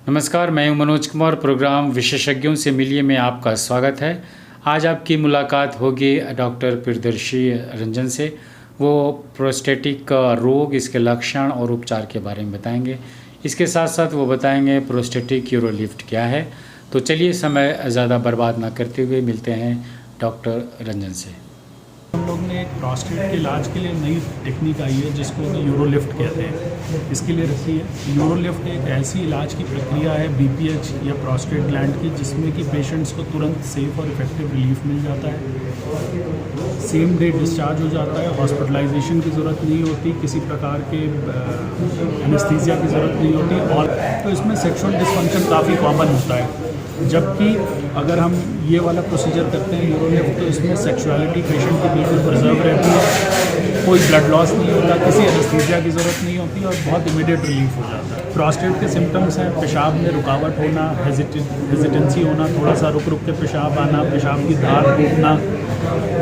नमस्कार, मैं हूं मनोज कुमार। प्रोग्राम विशेषज्ञों से मिलिए में आपका स्वागत है। आज आपकी मुलाकात होगी डॉक्टर प्रियदर्शी रंजन से। वो प्रोस्टेटिक रोग, इसके लक्षण और उपचार के बारे में बताएंगे। इसके साथ साथ वो बताएंगे प्रोस्टेटिक यूरोलिफ्ट क्या है। तो चलिए, समय ज़्यादा बर्बाद ना करते हुए मिलते हैं डॉक्टर रंजन से। हम लोग ने एक प्रोस्टेट के इलाज के लिए नई टेक्निक आई है जिसको कि यूरोलिफ्ट कहते हैं। इसके लिए रखी है। यूरोलिफ्ट एक ऐसी इलाज की प्रक्रिया है बीपीएच या प्रोस्टेट ग्लैंड की, जिसमें कि पेशेंट्स को तुरंत सेफ और इफेक्टिव रिलीफ मिल जाता है। सेम डे डिस्चार्ज हो जाता है। हॉस्पिटलाइजेशन की ज़रूरत नहीं होती, किसी प्रकार के एनेस्थीसिया की ज़रूरत नहीं होती। और तो इसमें सेक्सुअल डिस्फंक्शन काफ़ी कॉमन होता है। जबकि अगर हम ये वाला प्रोसीजर करते हैं यूरोलिफ्ट, तो इसमें सेक्सुअलिटी पेशेंट की बिल्कुल प्रिजर्व रहती है। कोई ब्लड लॉस नहीं होता, किसी एनेस्थीसिया की ज़रूरत नहीं होती और बहुत इमीडिएट रिलीफ हो जाता है। प्रोस्टेट के सिम्टम्स हैं पेशाब में रुकावट होना, हेजिटेंसी होना, थोड़ा सा रुक रुक के पेशाब आना, पेशाब की धार टूटना,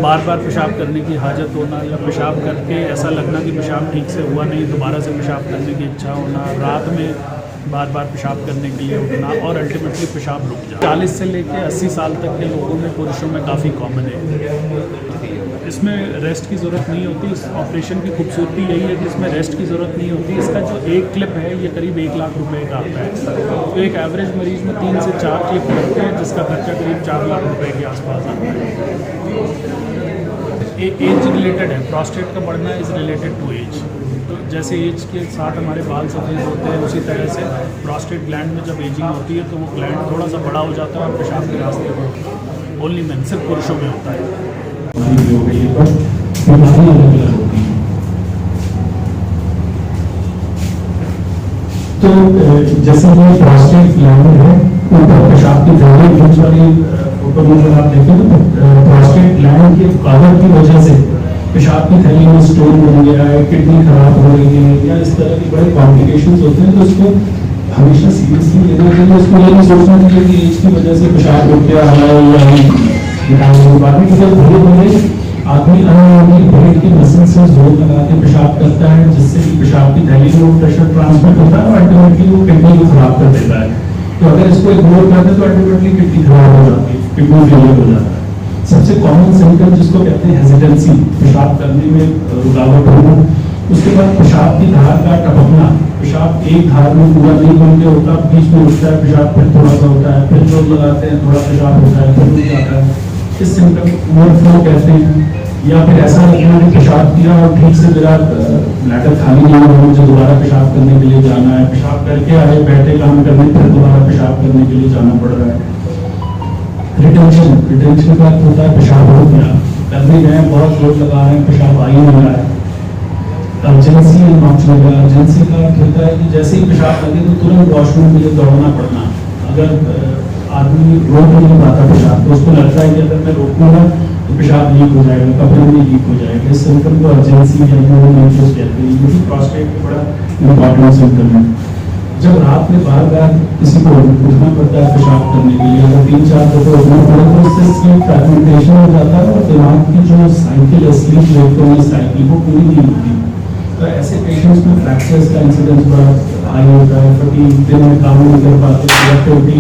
बार बार पेशाब करने की हाजत होना, या पेशाब करके ऐसा लगना कि पेशाब ठीक से हुआ नहीं, दोबारा से पेशाब करने की इच्छा होना, रात में बार बार पेशाब करने के लिए उठना और अल्टीमेटली पेशाब रुक जाए। 40 से लेकर 80 साल तक के लोगों में, पुरुषों में काफ़ी कॉमन है। इसमें रेस्ट की ज़रूरत नहीं होती। इस ऑपरेशन की खूबसूरती यही है कि इसमें रेस्ट की ज़रूरत नहीं होती। इसका जो एक क्लिप है ये करीब 1 लाख रुपए का आता है। तो एक एवरेज मरीज में 3 से 4 क्लिप लगते हैं, जिसका खर्चा करीब 4 लाख रुपए के आसपास आता है। एज रिलेटेड है। प्रोस्टेट का बढ़ना इज़ रिलेटेड टू एज। तो जैसे एज के साथ हमारे बाल सफ़ेद होते हैं, उसी तरह से प्रोस्टेट ग्लैंड में जब एजिंग होती है तो वो ग्लैंड थोड़ा सा बड़ा हो जाता है और पेशाब के रास्ते पर ओनली मैन, सिर्फ पुरुषों में होता है। तो जैसे ये प्रोस्टेट ग्लैंड है, ऊपर पेशाब की थैली बीच वाली फोटो में जो आप देखें तो प्रोस्टेट ग्लैंड के कवर की वजह से पेशाब की थैली में स्टोन बन गया है, किडनी खराब हो रही है, या इस तरह के बड़े कॉम्प्लिकेशंस होते हैं। तो इसको हमेशा सीरियसली लेना चाहिए। इसको ये नहीं सोचना चाहिए कि एज की वजह से पेशाब रुक गया है या बाकी जब धीरे धीरे आदमी अनइक्वली ब्रेन की मसल से जोर लगा के पेशाब करता है, जिससे कि पेशाब की थैली में प्रेशर ट्रांसमिट होता है और अल्टीमेटली वो किडनी को खराब कर देता है। तो अगर इसको इग्नोर करते हैं तो अल्टीमेटली किडनी खराब हो जाती है, किडनी फेलियर हो जाता है। सबसे कॉमन सिम्टम जिसको कहते हैं हेजिटेंसी, पेशाब करने में रुकावट होना। उसके बाद पेशाब की धार का टपकना, पेशाब एक धार में पूरा नहीं बन के होता, बीच में उठता है पेशाब, फिर थोड़ा सा होता है, फिर जोर लगाते हैं, थोड़ा पेशाब होता है, फिर रुक जाता है। इस सिम्टम को ओवरफ्लो कहते हैं। या फिर ऐसा लगना कि पेशाब किया और ठीक से मेरा ब्लैडर खाली नहीं हुआ, मुझे दोबारा पेशाब करने के लिए जाना है, पेशाब करके आए, बैठे काम करने, फिर दोबारा पेशाब करने के लिए जाना पड़ रहा है। रिटेंशन का अर्थ होता है पेशाब हो गया, करने गए बहुत जोर लगा रहे हैं, पेशाब आ ही नहीं रहा है। Urgency and nocturnal. अर्जेंसी का अर्थ होता है कि जैसे ही पेशाब लगे तो तुरंत वॉशरूम के लिए दौड़ना पड़ना। अगर आदमी रोक नहीं पाता पेशाब, तो उसको लगता है कि अगर मैं रोकूंगा तो पेशाब लीक हो जाएगा, कपड़े में लीक हो जाएगा। इस सिम्टम को अर्जेंसी या यूरोलिफ्ट कहते हैं। ये भी प्रोस्टेट का बड़ा इंपॉर्टेंट सिम्टम है। जब रात में बार बार किसी को उठना पड़ता है पेशाब करने के लिए, अगर 3-4 दफे उठना पड़े तो उससे स्लीप फ्रैगमेंटेशन हो जाता है और दिमाग की जो साइकिल है, स्लीप वेकफुलनेस साइकिल, वो पूरी नहीं होती। तो ऐसे पेशेंट्स में फ्रैक्चर्स का इंसिडेंस बड़ा हाई होता है। फटीग, दिन में काम नहीं कर पाते, एक्टिविटी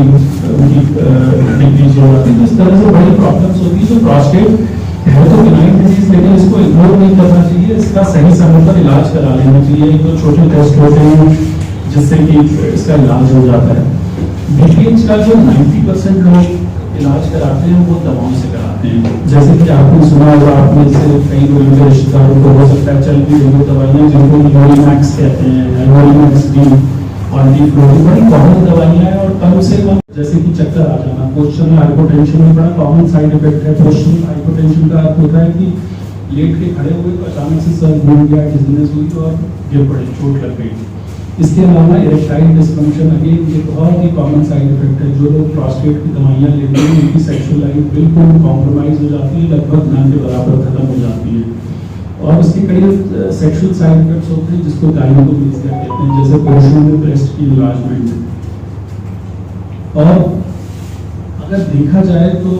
उनकी डिक्रीज हो जाती है। इस तरह से बड़ी प्रॉब्लम्स होती है। तो प्रोस्टेट है तो बिनाइन डिजीज, लेकिन इसको इग्नोर नहीं करना चाहिए। इसका सही समय पर इलाज करा लेना चाहिए। एक तो छोटे टेस्ट होते हैं जिससे कि इसका इलाज हो जाता है। बीपीएच का जो 90% लोग इलाज कराते हैं वो दवाओं से कराते हैं। जैसे कि आपने सुना होगा, आपने से कई लोगों के रिश्तेदारों को हो सकता है चल भी रही दवाइयाँ जिनको यूरोलिमैक्स कहते हैं, यूरोलिमैक्स डी और डी-फ्लोरिन, बड़ी कॉमन दवाइयाँ हैं। और कम से कम जैसे कि चक्कर आ जाना, पोस्चरल हाइपोटेंशन में बड़ा कॉमन साइड इफेक्ट है। पोस्चरल हाइपोटेंशन का अर्थ होता है कि लेट के खड़े हुए तो अचानक से सर घूम गया, डिजीनेस हुई और गिर पड़े, चोट लग गई। इसके अलावा इरेक्टाइल डिस्फंक्शन, अगेन ये बहुत ही कॉमन साइड इफेक्ट है। जो लोग प्रोस्टेट की दवाइयाँ लेते हैं उनकी सेक्सुअल लाइफ बिल्कुल कॉम्प्रोमाइज हो जाती है, लगभग ना के बराबर खत्म हो जाती है। और उसके कई सेक्सुअल साइड इफेक्ट्स होते हैं जिसको गायनेकोप्लेजिया कहते हैं, जैसे पुरुषों में ब्रेस्ट की इन्लार्जमेंट। और अगर देखा जाए तो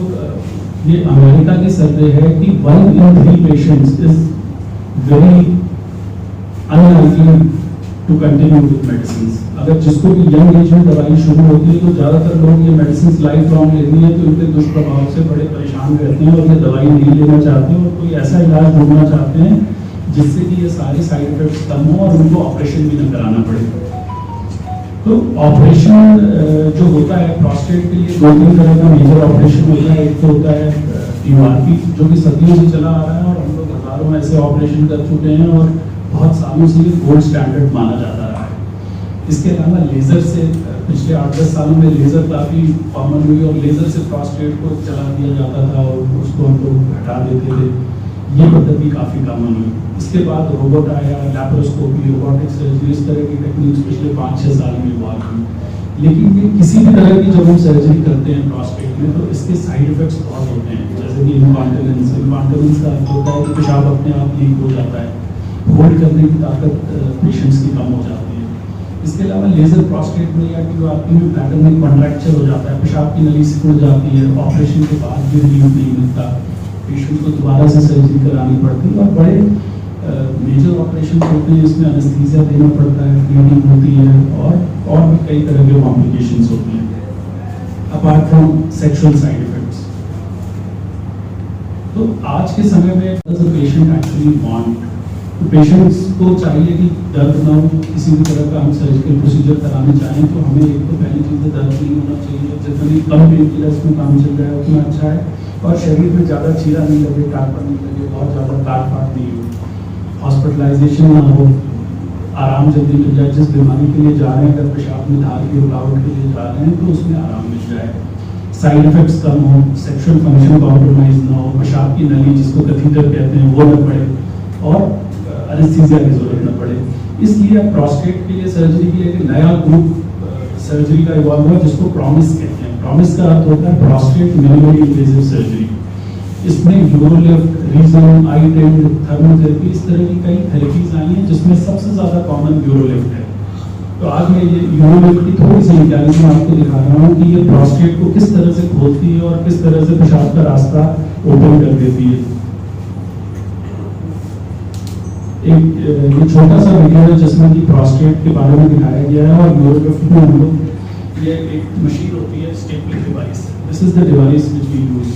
ये अमेरिका की सर्वे है कि 1 in 3 patients is very unlikely to continue with medicine. अगर जिसको भी यंग एज में दवाई शुरू होती है तो ज़्यादातर लोग ये मेडिसिन लाइफ लॉन्ग लेनी है तो इनके दुष्प्रभाव से बड़े परेशान रहते हैं और ये दवाई नहीं लेना चाहते हैं और कोई ऐसा इलाज ढूंढना चाहते हैं जिससे कि ये सारे साइड इफेक्ट्स कम हो और उनको ऑपरेशन भी न कराना पड़े। तो ऑपरेशन जो होता है प्रोस्टेट के लिए 2-3 तरह का मेजर ऑपरेशन होता है। एक तो होता है यूआरपी जो कि सदियों से चला आ रहा है और हम लोग हजारों ऐसे ऑपरेशन कर चुके हैं और बहुत सालों से ये गोल्ड स्टैंडर्ड माना जाता रहा है। इसके अलावा लेज़र से पिछले 8-10 सालों में लेज़र काफ़ी कॉमन हुई और लेज़र से प्रोस्टेट को चला दिया जाता था और उसको हम लोग हटा देते थे। ये पद्धति काफ़ी कॉमन हुई। इसके बाद रोबोट आया, लैप्रोस्कोपी, रोबोटिक सर्जरी, इस तरह की टेक्निक्स पिछले 5-6 साल में इवॉल्व हुई। लेकिन ये किसी भी तरह की जब हम सर्जरी करते हैं प्रोस्टेट में तो इसके साइड इफेक्ट्स बहुत होते हैं, जैसे कि इनकॉन्टिनेंस का अर्थ होता है कि पेशाब अपने आप लीक हो जाता है, होल्ड करने की ताकत पेशेंट्स की कम हो जाती है। इसके अलावा लेजर प्रोस्टेट में या आपकी में ब्लैडर में कॉन्ट्रैक्चर हो जाता है, पेशाब की नली सिकुड़ जाती है, ऑपरेशन के बाद भी रिलीफ नहीं मिलता, पेशेंट को दोबारा से सर्जरी करानी पड़ती है और बड़े मेजर ऑपरेशन होते हैं, इसमें एनेस्थीसिया देना पड़ता है, ब्लीडिंग होती है और भी कई तरह के कॉम्प्लिकेशंस होते हैं apart from sexual side effects. तो आज के समय में पेशेंट एक्चुअली वांट, तो पेशेंट्स को चाहिए कि दर्द ना हो, किसी भी तरह का हम सर्जिकल प्रोसीजर कराने चाहें तो हमें एक तो पहली चीज़ दर्द नहीं होना चाहिए, जितनी कम पेन किलर्स में काम चल रहा है उतना अच्छा है, और शरीर में ज़्यादा चीरा नहीं लगे, टापा नहीं लगे, बहुत ज़्यादा काट फाट नहीं हो, हॉस्पिटलाइजेशन ना हो, आराम जल्दी मिल जाए। जिस बीमारी के लिए जा रहे हैं, अगर पेशाब में धार की रुकावट के लिए जा रहे हैं तो उसमें आराम मिल जाए, साइड इफेक्ट्स कम हो, सेक्सुअल फंक्शन कॉम्प्रोमाइज ना हो, पेशाब की नली जिसको कैथीटर कहते हैं वो न पड़े और एनेस्थीसिया की जरूरत न पड़े। इसलिए अब प्रोस्टेट के लिए सर्जरी के लिए एक नया ग्रुप सर्जरी का इवॉल्व हुआ जिसको प्रॉमिस कहते हैं। प्रॉमिस का अर्थ होता है प्रोस्टेट मिनिमली इन्वेसिव सर्जरी। इसमें यूरोलिफ्ट, रीजन, आई टेंड, थर्मोथेरेपी, इस तरह की कई थेरेपीज आई हैं जिसमें सबसे ज़्यादा कॉमन यूरोलिफ्ट है। तो आज मैं ये यूरोलिफ्ट की थोड़ी सी मैकेनिज्म आपको दिखा रहा हूँ कि ये प्रोस्टेट को किस तरह से खोलती है और किस तरह से पेशाब का रास्ता ओपन कर देती है। ये छोटा सा वीडियो है जिसमें कि प्रोस्टेट के बारे में दिखाया गया है और यूरोलिफ्ट में हम लोग ये एक मशीन होती है stapling device, this is the device which we use.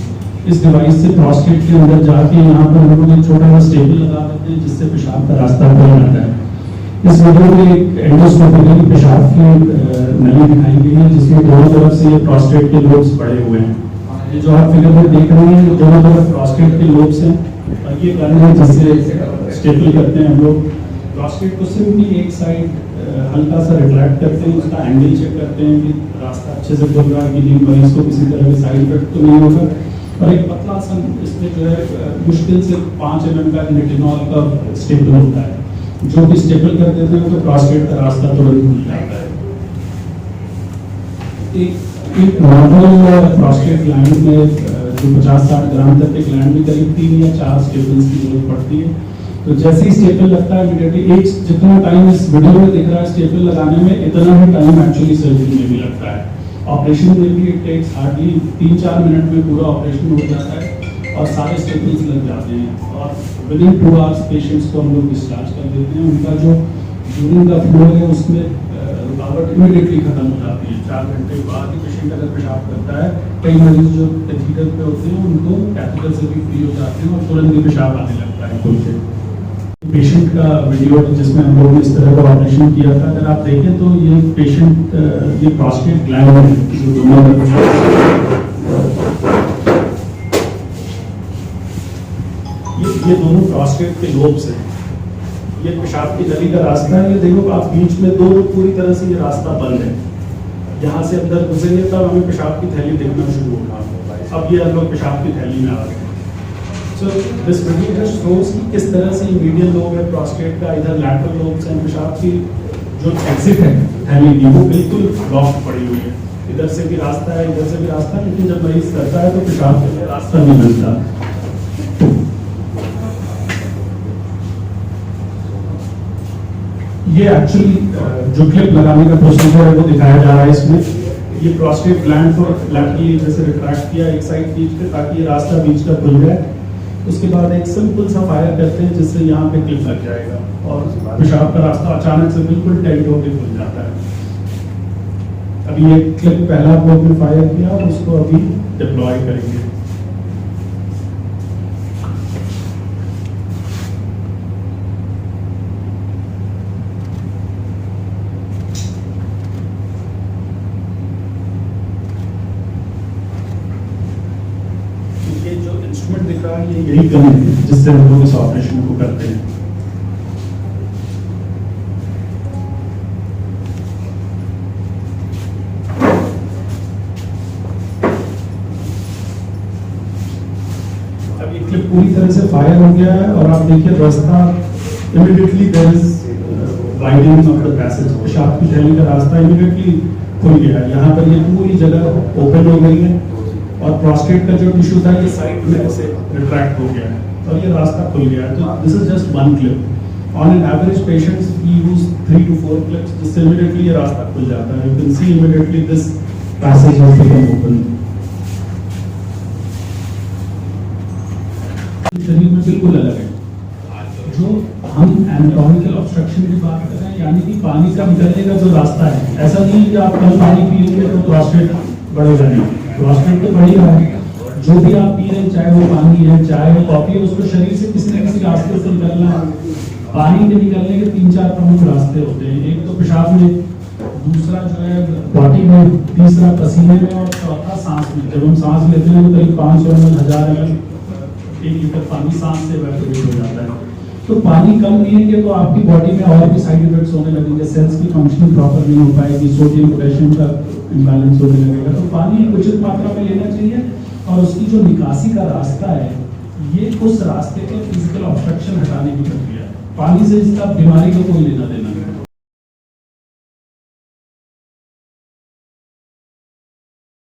इस डिवाइस से प्रोस्टेट के अंदर जाके यहाँ पर हम लोग एक छोटा सा स्टेपल लगा देते हैं जिससे पेशाब का रास्ता खुल जाता है। इस वीडियो में एक एंडोस्कोपिकली पेशाब की नली दिखाई गई है जिसमें दोनों तरफ से ये प्रोस्टेट के लोब्स पड़े हुए हैं। ये जो आप फिगर में देख रहे हैं दोनों तरफ प्रोस्टेट के लोब्स हैं और ये कारण है जिससे स्टेपल करते हैं हम लोग। प्रोस्टेट को सिर्फ एक साइड हल्का सा रिट्रैक्ट करते हैं, उसका एंगल चेक करते हैं कि रास्ता अच्छे से खुल रहा है कि नहीं, मरीज को किसी तरह के साइड इफेक्ट तो नहीं होगा। और एक पतला सा इसमें जो है मुश्किल से 5 mm का निटिनॉल का स्टेपल होता है जो कि स्टेपल कर देते हैं तो प्रोस्टेट का रास्ता तुरंत खुल जाता है। एक नॉर्मल प्रोस्टेट ग्लैंड में जो 50-60 ग्राम तक के ग्लैंड में करीब 3 या 4 स्टेपल्स की जरूरत पड़ती है। तो जैसे ही स्टेपल लगता है इमीडिएटली एक जितना टाइम इस वीडियो में दिख रहा है स्टेपल लगाने में इतना ही टाइम एक्चुअली सर्जरी में भी लगता है। ऑपरेशन में भी इट टेक्स हार्डली 3-4 मिनट में पूरा ऑपरेशन हो जाता है और सारे स्टेपल्स लग जाते हैं और विदिन 2 आवर्स पेशेंट्स को हम लोग डिस्चार्ज कर देते हैं। उनका जो यूरिन का फ्लो है उसमें रुकावट इमीडिएटली खत्म हो जाती है। 4 घंटे बाद ही पेशेंट अगर पेशाब करता है, कई मरीज जो कैथीटर पे होते हैं उनको कैथीटर से भी फ्री हो जाते हैं और तुरंत ही पेशाब आने लगता है खुल से। पेशेंट का वीडियो जिसमें हम लोगों ने इस तरह का ऑपरेशन किया था, अगर आप देखें तो ये पेशेंट ये प्रोस्टेट ग्लैंड है जो दोनों ये दोनों प्रोस्टेट के लोब्स हैं। ये पेशाब की नली का रास्ता है, ये देखो आप बीच में दो पूरी तरह से ये रास्ता बंद है। यहाँ से अंदर घुसेंगे तब हमें पेशाब की थैली दिखना शुरू होगा। अब ये हम लोग पेशाब की थैली में आ गए। So this video just shows कि किस तरह से मीडियल लोब है प्रोस्टेट का, इधर लैटरल लोब्स हैं, पेशाब की जो एग्जिट है थैली की वो बिल्कुल ब्लॉक पड़ी हुई है। इधर से भी रास्ता है, इधर से भी रास्ता है, लेकिन जब मरीज करता है तो पेशाब के लिए रास्ता नहीं मिलता। ये एक्चुअली जो क्लिप लगाने का प्रोसीजर है वो दिखाया जा रहा है इसमें। ये प्रोस्टेट ग्लैंड को लैटरली जैसे रिट्रैक्ट किया एक साइड खींच के ताकि ये रास्ता बीच का खुल जाए। उसके बाद एक सिंपल सा फायर करते हैं जिससे यहाँ पे क्लिप लग जाएगा और पेशाब का रास्ता अचानक से बिल्कुल टाइट होकर खुल जाता है। अभी ये क्लिप पहला ब्लॉक में फायर किया और उसको अभी डिप्लॉय करेंगे। ये जो इंस्ट्रूमेंट दिख रहा है ये यही गन है जिससे हम लोग इस ऑपरेशन को करते हैं। अब ये क्लिप पूरी तरह से फायर हो गया है और आप देखिए रास्ता immediately there is widening of the passage. पेशाब की थैली का रास्ता इमीडिएटली खुल गया है। यहाँ पर ये पूरी जगह ओपन हो गई है और प्रोस्टेट का जो टिश्यू था ये साइड में से रिट्रैक्ट हो गया है और ये रास्ता खुल गया है। तो this is just one clip. On an average patients we use 3 to 4 clips जिससे इमीडिएटली ये रास्ता खुल जाता है। You can see immediately this passage has become open. शरीर में बिल्कुल अलग है। जो हम एनाटॉमिकल ऑब्स्ट्रक्शन की बात कर रहे हैं यानी कि पानी का निकलने का जो रास्ता है, ऐसा नहीं है कि आप कम पानी पिएंगे तो प्रोस्टेट बढ़ेगा नहीं। प्रोस्टेट तो बढ़ ही रहा है। जो भी आप पी रहे हैं, चाहे वो पानी है चाहे वो कॉफी है, उसको शरीर से किसी न किसी रास्ते से निकलना है। पानी के निकलने के 3-4 प्रमुख रास्ते होते हैं। एक तो पेशाब में, दूसरा जो है बॉडी में, तीसरा पसीने में और चौथा सांस में। जब हम सांस लेते हैं तो करीब 500 ml 1000 ml 1 लीटर पानी सांस से इवैपोरेट हो जाता है। तो पानी कम पिएंगे तो आपकी बॉडी में और भी साइड इफेक्ट्स होने लगेंगे। सेल्स की फंक्शनिंग प्रॉपर नहीं हो पाएगी, सोडियम पोटेशियम का इम्बैलेंस होने लगेगा। तो पानी एक उचित मात्रा में लेना चाहिए और उसकी जो निकासी का रास्ता है ये उस रास्ते के फिजिकल ऑब्स्ट्रक्शन हटाने की प्रक्रिया है। पानी से इसका बीमारी को कोई लेना देना